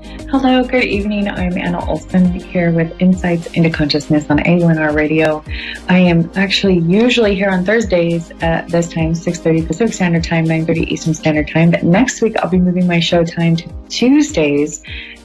Hello, good evening. I'm Anna Olsen here with Insights into Consciousness on AUNR Radio. I am actually usually here on Thursdays at this time, 6:30 Pacific Standard Time, 9:30 Eastern Standard Time. But next week, I'll be moving my show time to Tuesdays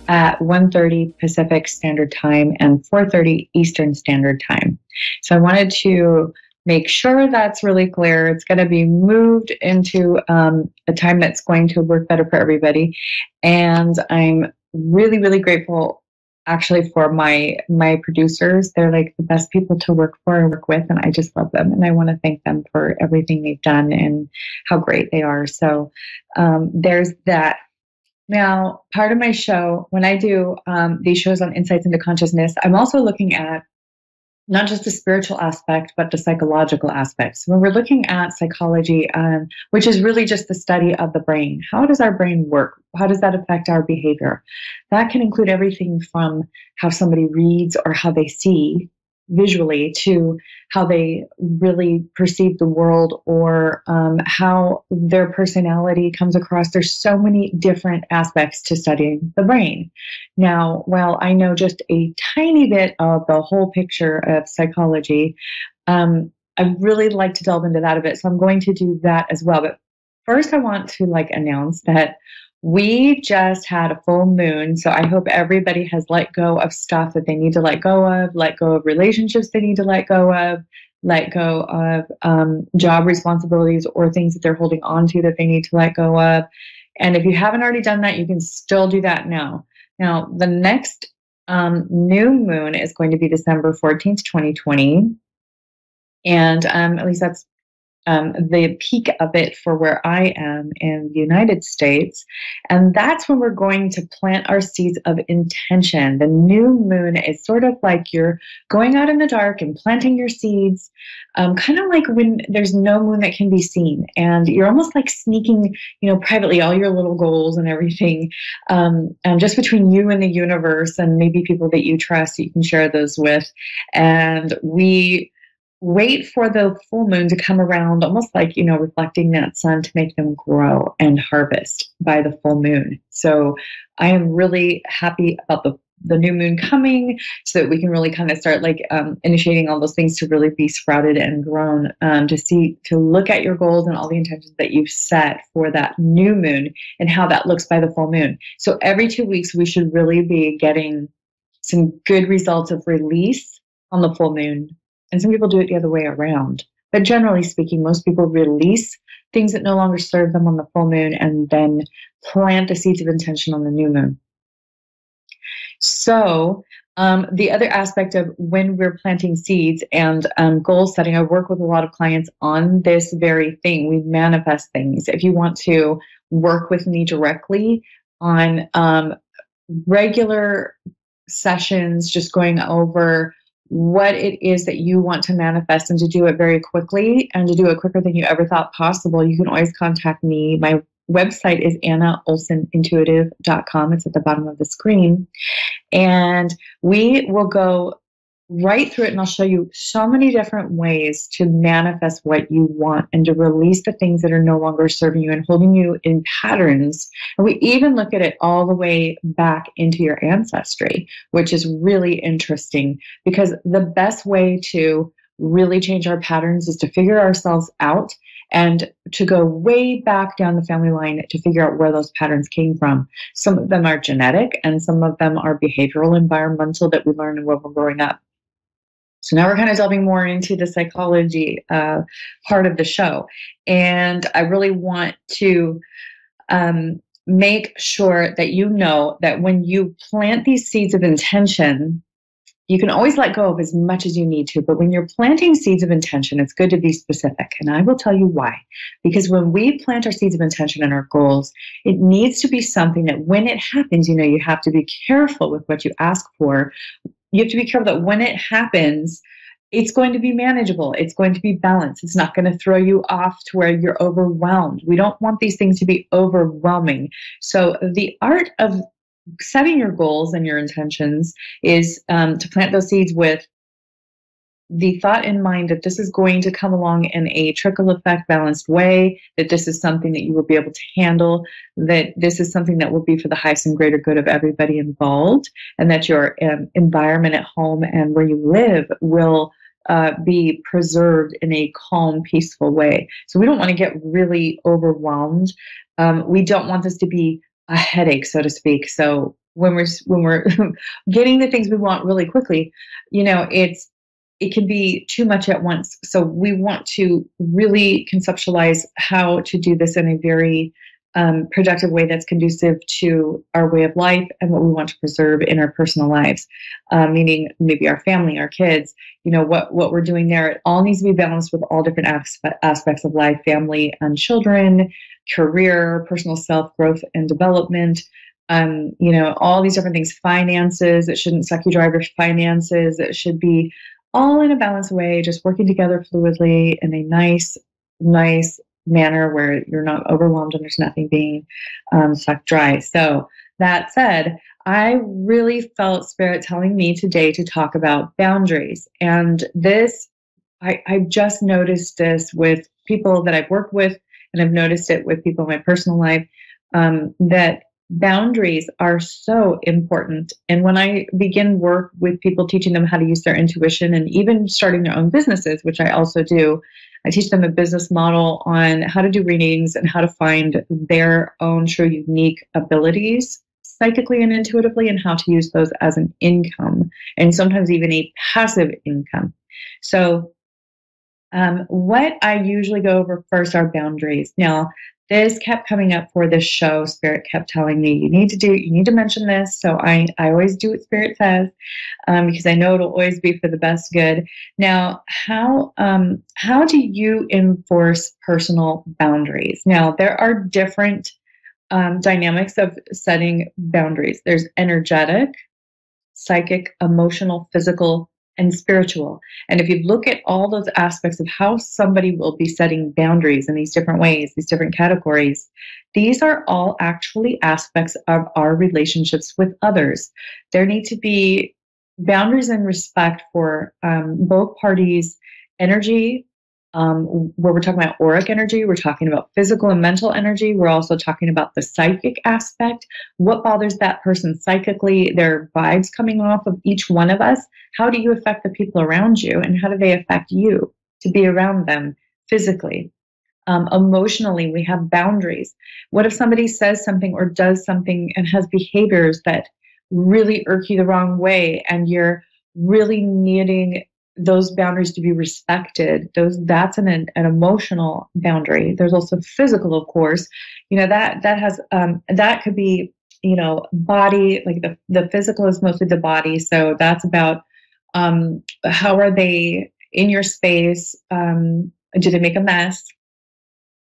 at 1:30 Pacific Standard Time and 4:30 Eastern Standard Time. So I wanted to make sure that's really clear. It's going to be moved into a time that's going to work better for everybody. And I'm really, really grateful actually for my producers. They're like the best people to work for and work with, and I just love them. And I want to thank them for everything they've done and how great they are. So there's that. Now, part of my show, when I do these shows on Insights into Consciousness, I'm also looking at not just the spiritual aspect, but the psychological aspects. When we're looking at psychology, which is really just the study of the brain, how does our brain work? How does that affect our behavior? That can include everything from how somebody reads or how they see visually to how they really perceive the world, or how their personality comes across. There's so many different aspects to studying the brain. Now, while I know just a tiny bit of the whole picture of psychology, I really like to delve into that a bit. So I'm going to do that as well. But first, I want to announce that we just had a full moon, so I hope everybody has let go of stuff that they need to let go of relationships they need to let go of job responsibilities or things that they're holding on to that they need to let go of. And if you haven't already done that, you can still do that now. Now, the next new moon is going to be December 14th, 2020. And at least that's the peak of it for where I am in the United States. And that's when we're going to plant our seeds of intention. The new moon is sort of like you're going out in the dark and planting your seeds, kind of like when there's no moon that can be seen. And you're almost like sneaking, privately all your little goals and everything, just between you and the universe and maybe people that you trust, you can share those with. And we wait for the full moon to come around, almost like, reflecting that sun to make them grow and harvest by the full moon. So I am really happy about the new moon coming so that we can really kind of start initiating all those things to really be sprouted and grown, to look at your goals and all the intentions that you've set for that new moon and how that looks by the full moon. So every 2 weeks, we should really be getting some good results of release on the full moon. And some people do it the other way around. But generally speaking, most people release things that no longer serve them on the full moon and then plant the seeds of intention on the new moon. So the other aspect of when we're planting seeds and goal setting, I work with a lot of clients on this very thing. We manifest things. If you want to work with me directly on regular sessions, just going over what it is that you want to manifest and to do it very quickly and to do it quicker than you ever thought possible, you can always contact me. My website is annaolsenintuitive.com. It's at the bottom of the screen. And we will go right through it, and I'll show you so many different ways to manifest what you want and to release the things that are no longer serving you and holding you in patterns. And we even look at it all the way back into your ancestry, which is really interesting, because the best way to really change our patterns is to figure ourselves out and to go way back down the family line to figure out where those patterns came from. Some of them are genetic and some of them are behavioral, environmental, that we learned when we're growing up. So now we're kind of delving more into the psychology part of the show. And I really want to make sure that you know that when you plant these seeds of intention, you can always let go of as much as you need to. But when you're planting seeds of intention, it's good to be specific. And I will tell you why. Because when we plant our seeds of intention and our goals, it needs to be something that when it happens, you have to be careful with what you ask for. You have to be careful that when it happens, it's going to be manageable. It's going to be balanced. It's not going to throw you off to where you're overwhelmed. We don't want these things to be overwhelming. So the art of setting your goals and your intentions is to plant those seeds with the thought in mind that this is going to come along in a trickle effect balanced way, that this is something that you will be able to handle, that this is something that will be for the highest and greater good of everybody involved, and that your environment at home and where you live will be preserved in a calm, peaceful way. So we don't want to get really overwhelmed. We don't want this to be a headache, so to speak. So when we're getting the things we want really quickly, it can be too much at once. So we want to really conceptualize how to do this in a very productive way that's conducive to our way of life and what we want to preserve in our personal lives, meaning maybe our family, our kids, what we're doing there. It all needs to be balanced with all different aspects of life, family and children, career, personal self-growth and development, all these different things, finances. It shouldn't suck you dry your finances. It should be all in a balanced way, just working together fluidly in a nice manner where you're not overwhelmed and there's nothing being sucked dry. So that said, I really felt Spirit telling me today to talk about boundaries. And this, I've just noticed this with people that I've worked with, and I've noticed it with people in my personal life, that boundaries are so important. And when I begin work with people, teaching them how to use their intuition and even starting their own businesses, which I also do, I teach them a business model on how to do readings and how to find their own true unique abilities psychically and intuitively, and how to use those as an income, and sometimes even a passive income. So what I usually go over first are boundaries. Now, this kept coming up for this show. Spirit kept telling me, you need to mention this. So I always do what Spirit says, because I know it'll always be for the best good. Now, how do you enforce personal boundaries? Now, there are different dynamics of setting boundaries. There's energetic, psychic, emotional, physical, and spiritual. And if you look at all those aspects of how somebody will be setting boundaries in these different ways, these different categories, these are all actually aspects of our relationships with others. There need to be boundaries and respect for both parties' energy, where we're talking about auric energy, we're talking about physical and mental energy. We're also talking about the psychic aspect. What bothers that person psychically, their vibes coming off of each one of us. How do you affect the people around you, and how do they affect you to be around them physically? Emotionally, we have boundaries. What if somebody says something or does something and has behaviors that really irk you the wrong way, and you're really needing those boundaries to be respected? That's an emotional boundary. There's also physical, of course. That could be, body, like the physical is mostly the body. So that's about how are they in your space? Do they make a mess?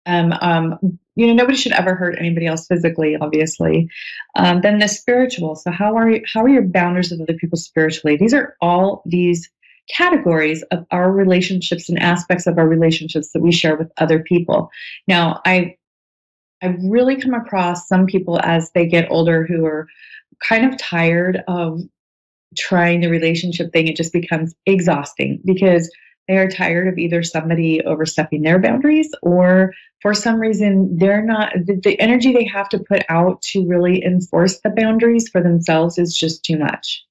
Nobody should ever hurt anybody else physically, obviously. Then the spiritual. So how are your boundaries with other people spiritually? These are all these categories of our relationships and aspects of our relationships that we share with other people. Now, I've really come across some people as they get older who are kind of tired of trying the relationship thing. It just becomes exhausting because they are tired of either somebody overstepping their boundaries, or for some reason they're not, the energy they have to put out to really enforce the boundaries for themselves is just too much.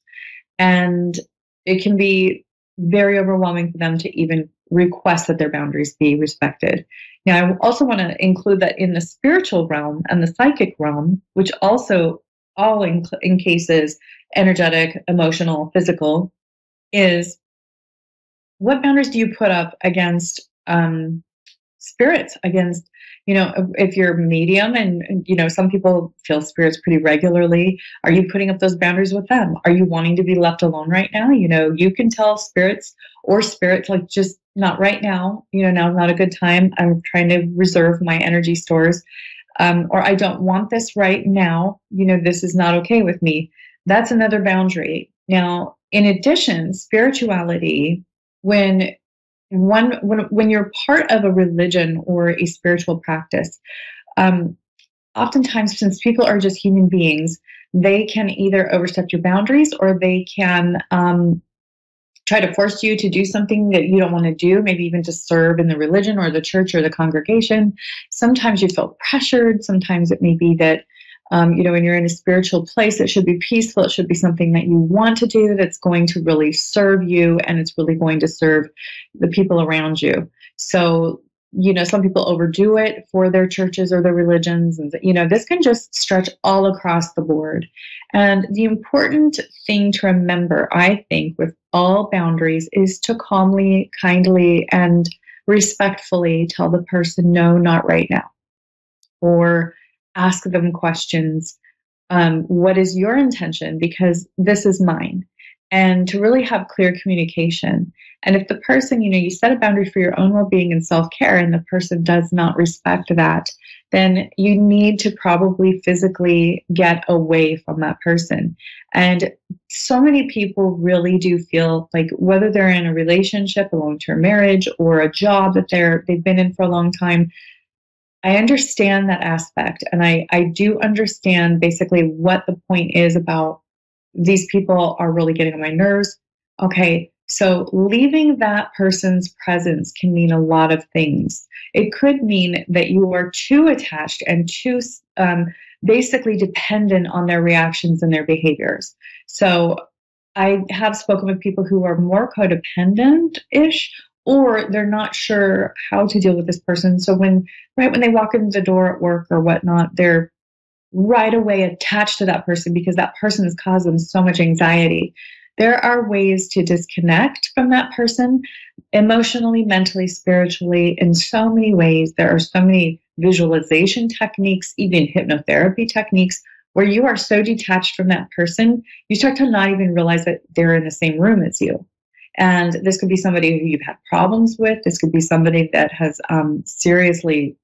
And it can be very overwhelming for them to even request that their boundaries be respected. Now, I also want to include that in the spiritual realm and the psychic realm, which also all in cases energetic, emotional, physical, is what boundaries do you put up against spirits, against, if you're medium and, some people feel spirits pretty regularly, are you putting up those boundaries with them? Are you wanting to be left alone right now? You can tell spirits like, just not right now, now's not a good time. I'm trying to reserve my energy stores. Or I don't want this right now. This is not okay with me. That's another boundary. Now, in addition, spirituality, when you're part of a religion or a spiritual practice, oftentimes, since people are just human beings, they can either overstep your boundaries, or they can try to force you to do something that you don't want to do, maybe even to serve in the religion or the church or the congregation. Sometimes you feel pressured. Sometimes it may be that, when you're in a spiritual place, it should be peaceful. It should be something that you want to do that's going to really serve you, and it's really going to serve the people around you. So, some people overdo it for their churches or their religions. And, this can just stretch all across the board. And the important thing to remember, I think, with all boundaries is to calmly, kindly, and respectfully tell the person, no, not right now. Or ask them questions. What is your intention? Because this is mine. And to really have clear communication. And if the person, you set a boundary for your own well-being and self-care, and the person does not respect that, then you need to probably physically get away from that person. And so many people really do feel like, whether they're in a relationship, a long-term marriage, or a job that they've been in for a long time, I understand that aspect. And I do understand basically what the point is about these people are really getting on my nerves. Okay, so leaving that person's presence can mean a lot of things. It could mean that you are too attached and too basically dependent on their reactions and their behaviors. So I have spoken with people who are more codependent-ish, or they're not sure how to deal with this person. So right when they walk in the door at work or whatnot, they're right away attached to that person because that person has caused them so much anxiety. There are ways to disconnect from that person emotionally, mentally, spiritually, in so many ways. There are so many visualization techniques, even hypnotherapy techniques, where you are so detached from that person, you start to not even realize that they're in the same room as you. And this could be somebody who you've had problems with. This could be somebody that has seriously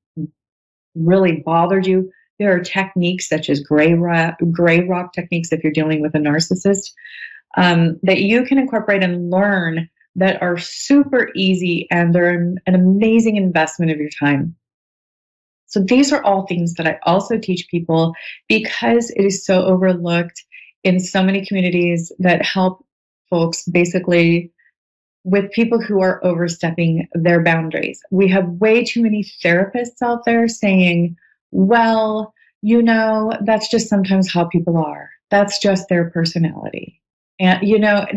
really bothered you. There are techniques such as gray rock techniques if you're dealing with a narcissist that you can incorporate and learn that are super easy, and they're an amazing investment of your time. So these are all things that I also teach people because it is so overlooked in so many communities that help folks basically with people who are overstepping their boundaries. We have way too many therapists out there saying, well, that's just sometimes how people are. That's just their personality. And,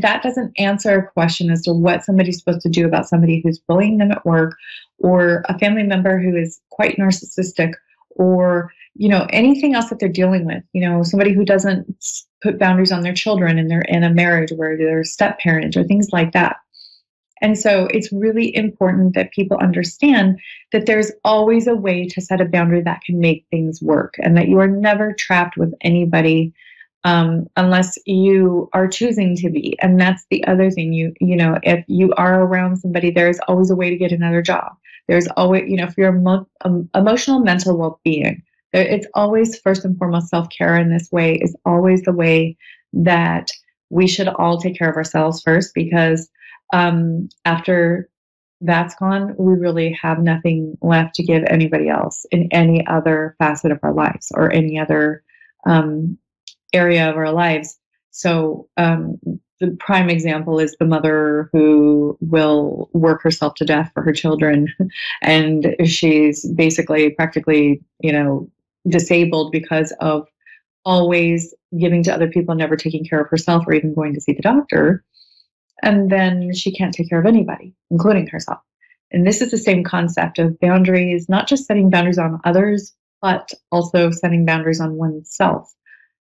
that doesn't answer a question as to what somebody's supposed to do about somebody who's bullying them at work, or a family member who is quite narcissistic, or, anything else that they're dealing with. Somebody who doesn't put boundaries on their children and they're in a marriage where they're a step parent or things like that. And so it's really important that people understand that there's always a way to set a boundary that can make things work, and that you are never trapped with anybody unless you are choosing to be. And that's the other thing. If you are around somebody, there's always a way to get another job. There's always, for your emotional, mental well-being, it's always first and foremost self-care. In this way is always the way that we should all take care of ourselves first, because after that's gone, we really have nothing left to give anybody else in any other facet of our lives or any other area of our lives. So the prime example is the mother who will work herself to death for her children, and she's basically practically, disabled because of always giving to other people, never taking care of herself or even going to see the doctor. And then she can't take care of anybody, including herself. And this is the same concept of boundaries, not just setting boundaries on others, but also setting boundaries on oneself.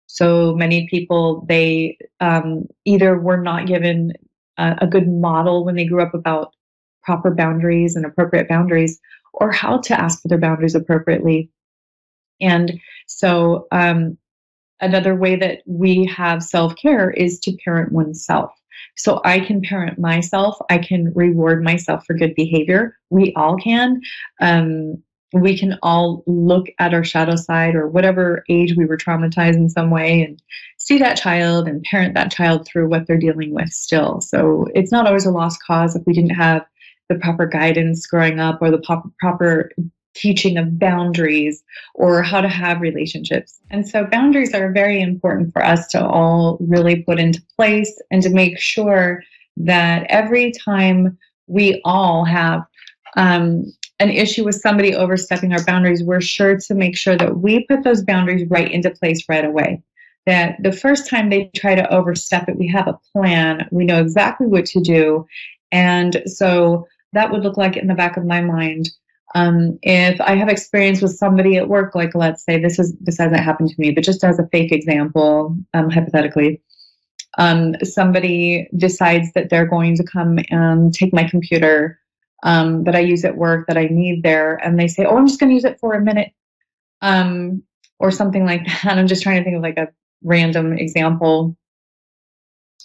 So many people, they either were not given a good model when they grew up about proper boundaries and appropriate boundaries, or how to ask for their boundaries appropriately. And so another way that we have self-care is to parent oneself. So I can parent myself. I can reward myself for good behavior. We all can. We can all look at our shadow side, or whatever age we were traumatized in some way, and see that child and parent that child through what they're dealing with still. So it's not always a lost cause if we didn't have the proper guidance growing up, or the proper teaching of boundaries, or how to have relationships. And so boundaries are very important for us to all really put into place, and to make sure that every time we all have an issue with somebody overstepping our boundaries, we're sure to make sure that we put those boundaries right into place right away. That the first time they try to overstep it, we have a plan. We know exactly what to do. And so that would look like in the back of my mind. If I have experience with somebody at work, like let's say this hasn't happened to me, but just as a fake example, hypothetically, somebody decides that they're going to come and take my computer that I use at work that I need there, and they say, "Oh, I'm just going to use it for a minute," or something like that. I'm just trying to think of like a random example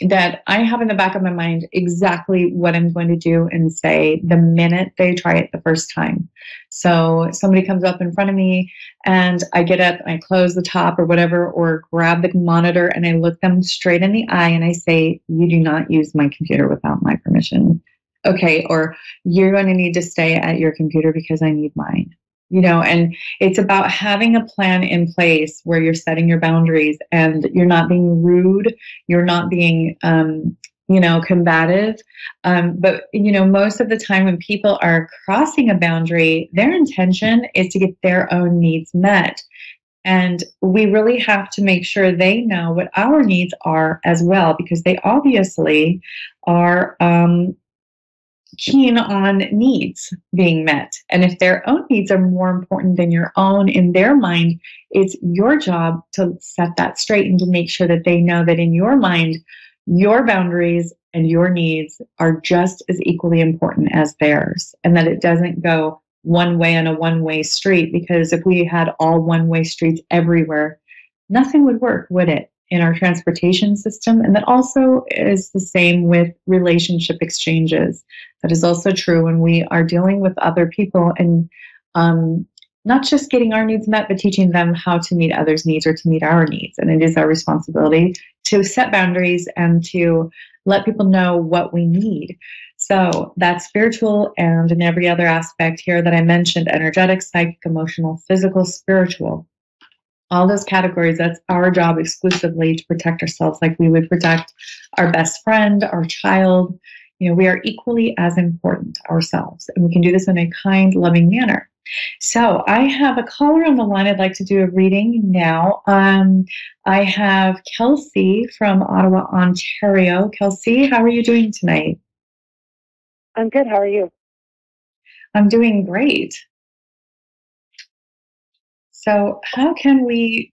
that I have in the back of my mind exactly what I'm going to do and say the minute they try it the first time. So somebody comes up in front of me and I get up and I close the top or whatever, or grab the monitor and I look them straight in the eye and I say, "You do not use my computer without my permission." Okay. Or "You're going to need to stay at your computer because I need mine." And it's about having a plan in place where you're setting your boundaries and you're not being rude, you're not being, combative. But most of the time when people are crossing a boundary, their intention is to get their own needs met. And we really have to make sure they know what our needs are as well, because they obviously are, keen on needs being met. And if their own needs are more important than your own in their mind, it's your job to set that straight and to make sure that they know that in your mind, your boundaries and your needs are just as equally important as theirs, and that it doesn't go one way on a one-way street. Because if we had all one-way streets everywhere, nothing would work, would it, in our transportation system? And that also is the same with relationship exchanges. That is also true when we are dealing with other people and not just getting our needs met, but teaching them how to meet others' needs or to meet our needs. And it is our responsibility to set boundaries and to let people know what we need. So that's spiritual and in every other aspect here that I mentioned: energetic, psychic, emotional, physical, spiritual. All those categories, that's our job exclusively, to protect ourselves like we would protect our best friend, our child. We are equally as important ourselves, and we can do this in a kind, loving manner. So I have a caller on the line. I'd like to do a reading now. I have Kelsey from Ottawa, Ontario. Kelsey, how are you doing tonight? I'm good. How are you? I'm doing great. So what can we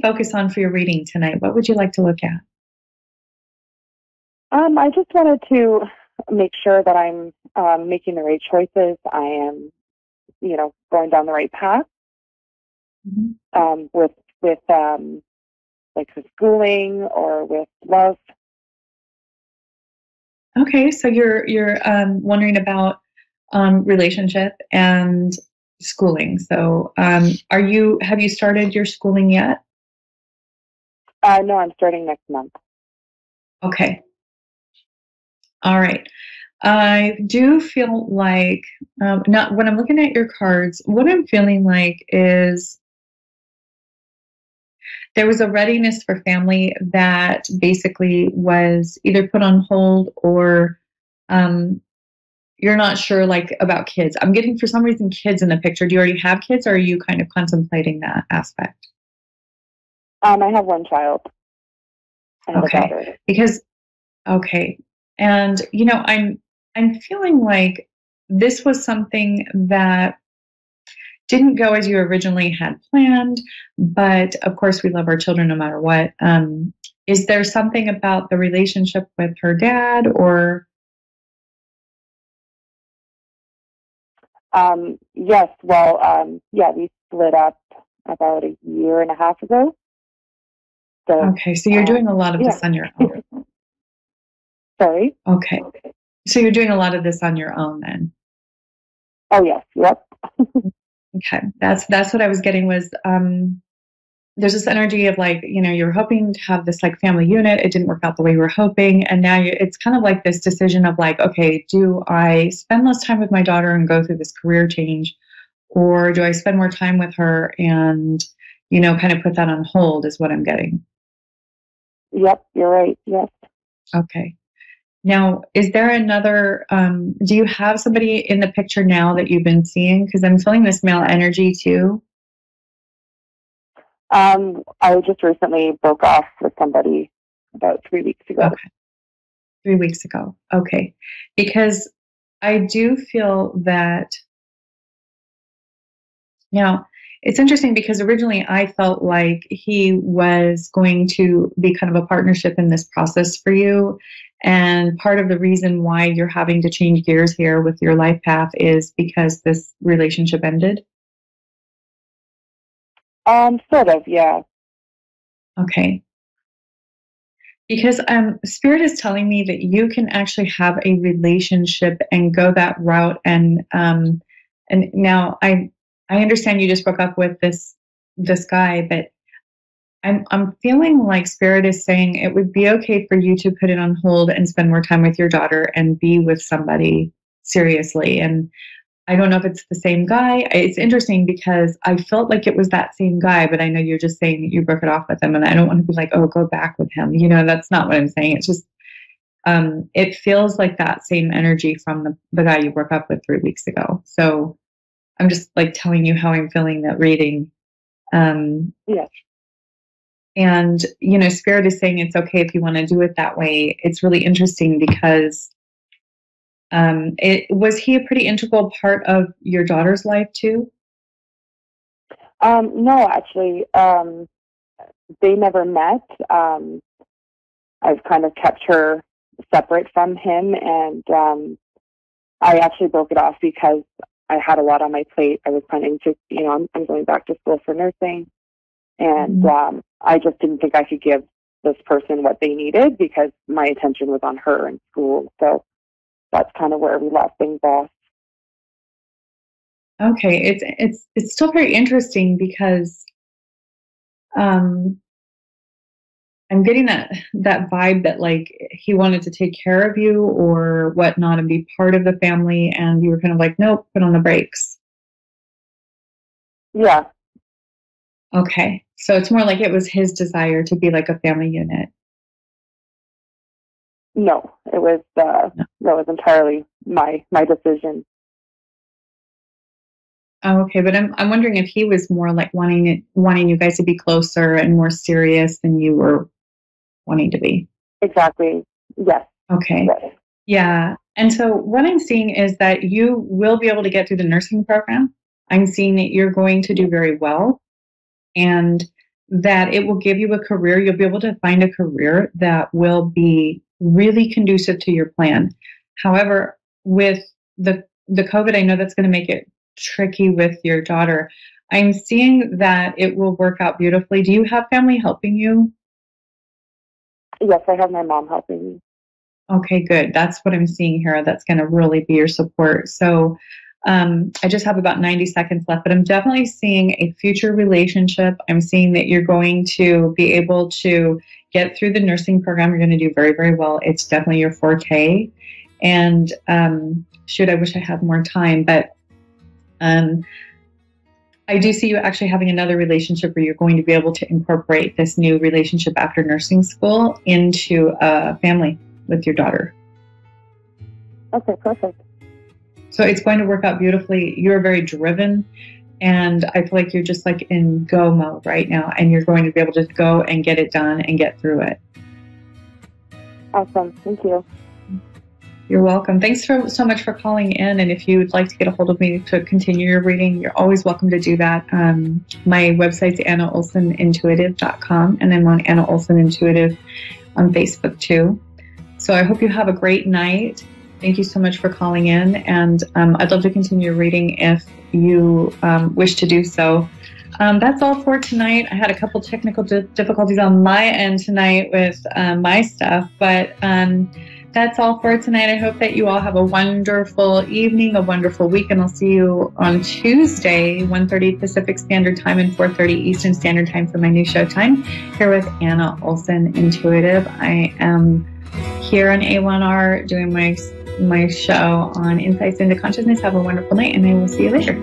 focus on for your reading tonight? What would you like to look at? I just wanted to make sure that I'm making the right choices. I am, going down the right path. With like the schooling or with love. Okay, so you're wondering about relationship and schooling. So have you started your schooling yet? No, I'm starting next month. Okay. All right. I do feel like, not when I'm looking at your cards, what I'm feeling like is there was a readiness for family that basically was either put on hold, or you're not sure, like, about kids. I'm getting, for some reason, kids in the picture. Do you already have kids, or are you kind of contemplating that aspect? I have one child. I have a daughter. Okay. And I'm feeling like this was something that didn't go as you originally had planned, but of course we love our children no matter what. Is there something about the relationship with her dad, or? Yes. Well, we split up about a year and a half ago. So, okay, so you're doing a lot of this on your own. Sorry? Okay. So you're doing a lot of this on your own then? Oh, yes. Yep. Okay. That's what I was getting was, there's this energy of like, you're hoping to have this like family unit. It didn't work out the way you were hoping. And now it's kind of like this decision of like, okay, do I spend less time with my daughter and go through this career change? Or do I spend more time with her and, kind of put that on hold, is what I'm getting. Yep, you're right. Yes. Okay. Now, is there another, do you have somebody in the picture now that you've been seeing? Because I'm feeling this male energy too. I just recently broke off with somebody about 3 weeks ago. Okay. 3 weeks ago. Okay. Because I do feel that now it's interesting because originally I felt like he was going to be kind of a partnership in this process for you. And part of the reason why you're having to change gears here with your life path is because this relationship ended. Sort of, yeah. Okay. Because Spirit is telling me that you can actually have a relationship and go that route. And now I understand you just broke up with this guy, but I'm feeling like Spirit is saying it would be okay for you to put it on hold and spend more time with your daughter and be with somebody seriously. And I don't know if it's the same guy. It's interesting because I felt like it was that same guy, but I know you're just saying that you broke it off with him, and I don't want to be like, oh, go back with him. That's not what I'm saying. It's just, it feels like that same energy from the guy you broke up with 3 weeks ago. So I'm just like telling you how I'm feeling that reading. Yes. And, Spirit is saying it's okay if you want to do it that way. It's really interesting because was he a pretty integral part of your daughter's life too? No, actually, they never met. I've kind of kept her separate from him, and I actually broke it off because I had a lot on my plate. I was planning to, I'm going back to school for nursing, and I just didn't think I could give this person what they needed because my attention was on her and school. So that's kind of where we left things off. Okay, it's still very interesting because I'm getting that vibe that like he wanted to take care of you or whatnot and be part of the family, and you were kind of like, nope, put on the brakes. Yeah. Okay, so it's more like it was his desire to be like a family unit. No, it was that was entirely my decision. Oh, okay, but I'm wondering if he was more like wanting you guys to be closer and more serious than you were wanting to be. Exactly. Yes. Okay. Yes. Yeah. And so what I'm seeing is that you will be able to get through the nursing program. I'm seeing that you're going to do very well and that it will give you a career. You'll be able to find a career that will be really conducive to your plan. However, with the COVID, I know that's going to make it tricky with your daughter. I'm seeing that it will work out beautifully. Do you have family helping you? Yes, I have my mom helping me. Okay, good. That's what I'm seeing here. That's going to really be your support. So I just have about 90 seconds left, but I'm definitely seeing a future relationship. I'm seeing that you're going to be able to get through the nursing program. You're going to do very, very well. It's definitely your forte. And I wish I had more time, but I do see you actually having another relationship where you're going to be able to incorporate this new relationship after nursing school into a family with your daughter. Okay, perfect. So it's going to work out beautifully. You're very driven, and I feel like you're just like in go mode right now, and you're going to be able to go and get it done and get through it. Awesome. Thank you. You're welcome. Thanks so much for calling in. And if you'd like to get a hold of me to continue your reading, you're always welcome to do that. My website's AnnaOlsenIntuitive.com, and I'm on Anna Olsen Intuitive on Facebook too. So I hope you have a great night. Thank you so much for calling in, and I'd love to continue reading if you wish to do so. That's all for tonight. I had a couple technical difficulties on my end tonight with my stuff, but that's all for tonight. I hope that you all have a wonderful evening, a wonderful week, and I'll see you on Tuesday, 1:30 Pacific Standard Time and 4:30 Eastern Standard Time for my new show time here with Anna Olsen Intuitive. I am here on A1R doing my show on Insights into Consciousness. Have a wonderful night, and I will see you later.